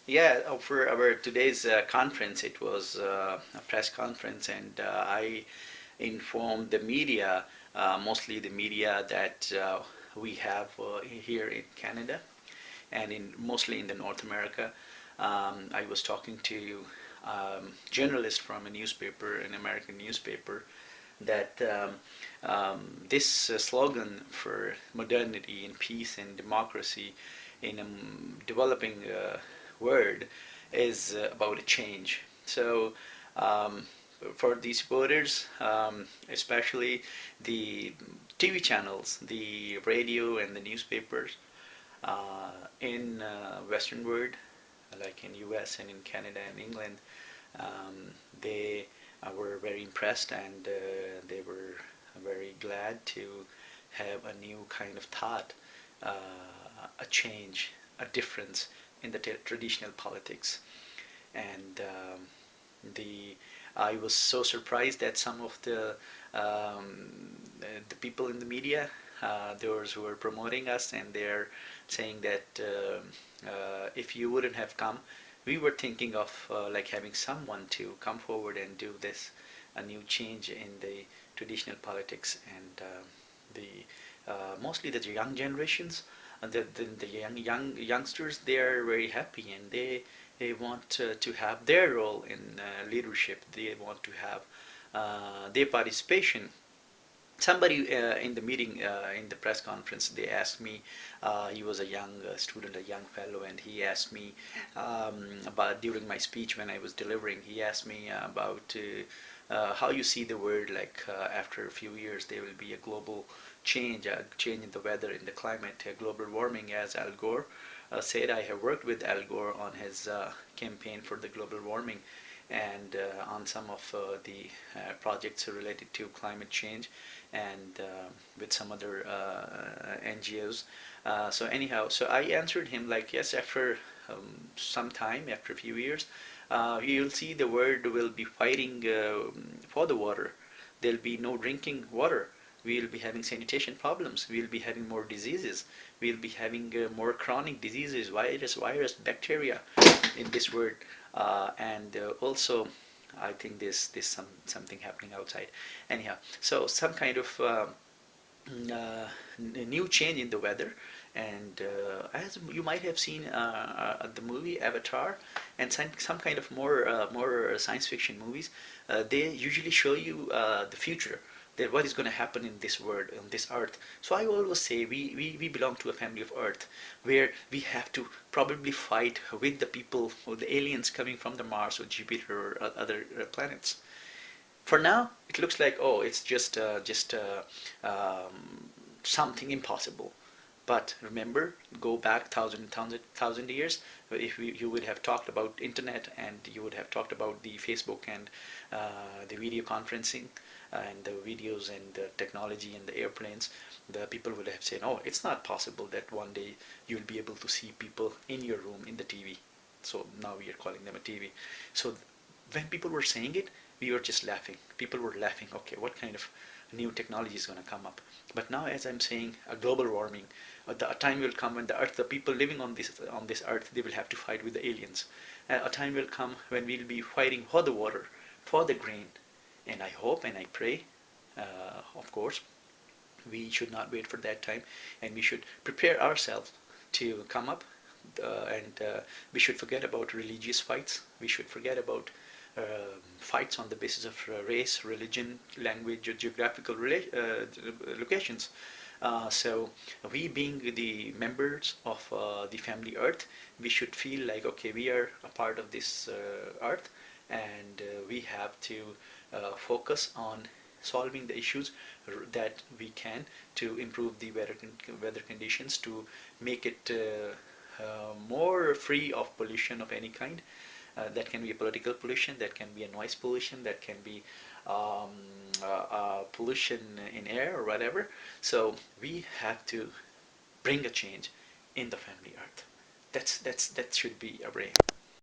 Yeah, for our today's conference, it was a press conference, and I informed the media, mostly the media that we have here in Canada and in mostly in the North America. I was talking to journalists from a newspaper, an American newspaper, that this slogan for modernity and peace and democracy in a developing world is about a change. So um, for these voters, especially the TV channels, the radio and the newspapers in Western world, like in US and in Canada and England, um, they were very impressed and they were very glad to have a new kind of thought, a change, a difference in the traditional politics. And the I was so surprised that some of the people in the media, those who are promoting us, and they're saying that if you wouldn't have come, we were thinking of like having someone to come forward and do this, a new change in the traditional politics and the mostly the young generations, the youngsters, they are very happy and they want to have their role in leadership. They want to have their participation. Somebody in the meeting, in the press conference, they asked me, he was a young student, a young fellow, and he asked me about, during my speech when I was delivering, he asked me about how you see the world, like after a few years there will be a global change, a change in the weather, in the climate, global warming, as Al Gore said. I have worked with Al Gore on his campaign for the global warming and on some of the projects related to climate change and with some other NGOs. So anyhow, so I answered him like, yes, after some time, after a few years, you'll see the world will be fighting for the water. There'll be no drinking water. We'll be having sanitation problems. We'll be having more diseases. We'll be having more chronic diseases, virus, bacteria in this world. And also, I think there's something happening outside. Anyhow, so some kind of new change in the weather, and as you might have seen the movie Avatar and some kind of more science fiction movies, they usually show you the future, that what is going to happen in this world, on this earth. So I always say we belong to a family of earth, where we have to probably fight with the people or the aliens coming from the Mars or Jupiter or other planets. For now, it looks like, oh, it's just something impossible. But remember, go back thousand years. If you would have talked about internet, and you would have talked about the Facebook and the video conferencing and the videos and the technology and the airplanes, the people would have said, "Oh, it's not possible that one day you'll be able to see people in your room in the TV." So now we are calling them a TV. So when people were saying it, we were just laughing. People were laughing. Okay, what kind of new technology is going to come up? But now, as I'm saying, a global warming, a time will come when the earth, the people living on this earth, they will have to fight with the aliens. A time will come when we'll be fighting for the water, for the grain, and I hope and I pray, of course, we should not wait for that time, and we should prepare ourselves to come up, and we should forget about religious fights. We should forget about fights on the basis of race, religion, language, or geographical locations. So we, being the members of the family Earth, we should feel like, okay, we are a part of this Earth, and we have to focus on solving the issues that we can to improve the weather conditions, to make it more free of pollution of any kind. That can be a political pollution, that can be a noise pollution, that can be um, pollution in air or whatever. So we have to bring a change in the family Earth. That should be our aim.